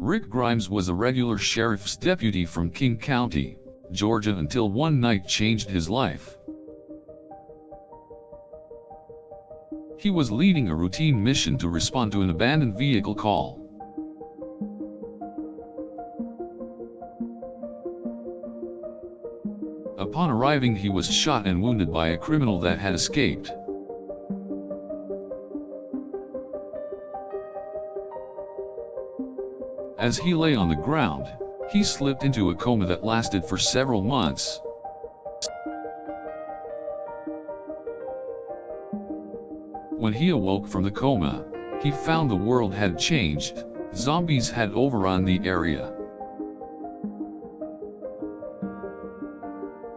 Rick Grimes was a regular sheriff's deputy from King County, Georgia until one night changed his life. He was leading a routine mission to respond to an abandoned vehicle call. Upon arriving, he was shot and wounded by a criminal that had escaped. As he lay on the ground, he slipped into a coma that lasted for several months. When he awoke from the coma, he found the world had changed. Zombies had overrun the area.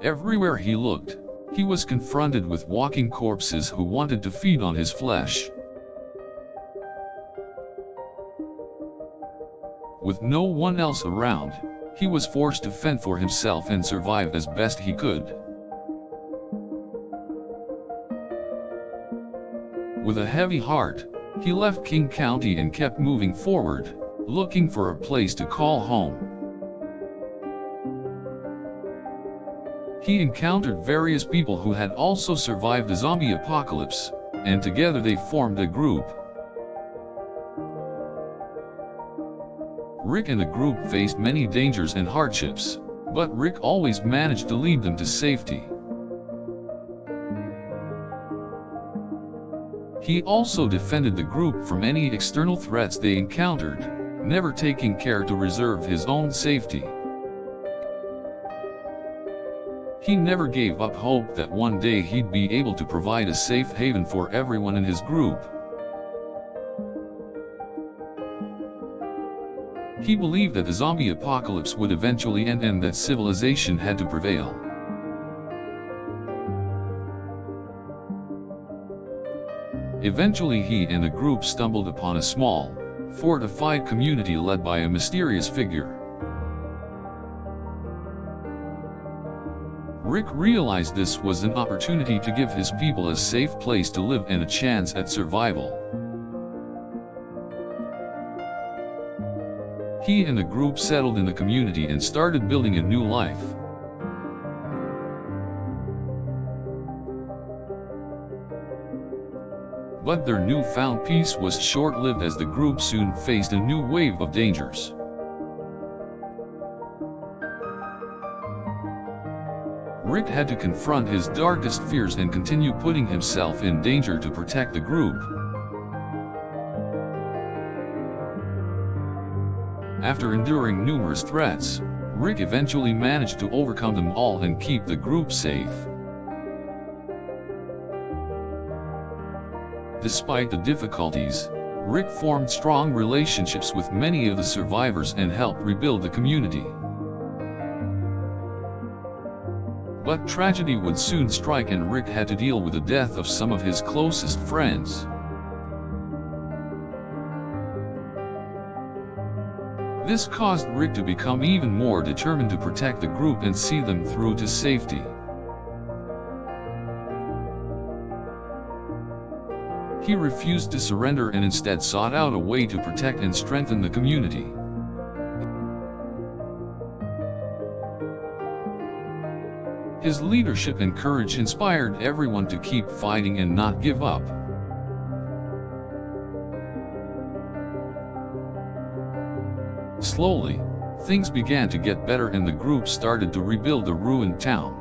Everywhere he looked, he was confronted with walking corpses who wanted to feed on his flesh. With no one else around, he was forced to fend for himself and survive as best he could. With a heavy heart, he left King County and kept moving forward, looking for a place to call home. He encountered various people who had also survived the zombie apocalypse, and together they formed a group. Rick and the group faced many dangers and hardships, but Rick always managed to lead them to safety. He also defended the group from any external threats they encountered, never taking care to reserve his own safety. He never gave up hope that one day he'd be able to provide a safe haven for everyone in his group. He believed that the zombie apocalypse would eventually end and that civilization had to prevail. Eventually he and the group stumbled upon a small, fortified community led by a mysterious figure. Rick realized this was an opportunity to give his people a safe place to live and a chance at survival. He and the group settled in the community and started building a new life. But their newfound peace was short-lived as the group soon faced a new wave of dangers. Rick had to confront his darkest fears and continue putting himself in danger to protect the group. After enduring numerous threats, Rick eventually managed to overcome them all and keep the group safe. Despite the difficulties, Rick formed strong relationships with many of the survivors and helped rebuild the community. But tragedy would soon strike and Rick had to deal with the death of some of his closest friends. This caused Rick to become even more determined to protect the group and see them through to safety. He refused to surrender and instead sought out a way to protect and strengthen the community. His leadership and courage inspired everyone to keep fighting and not give up. Slowly, things began to get better and the group started to rebuild the ruined town.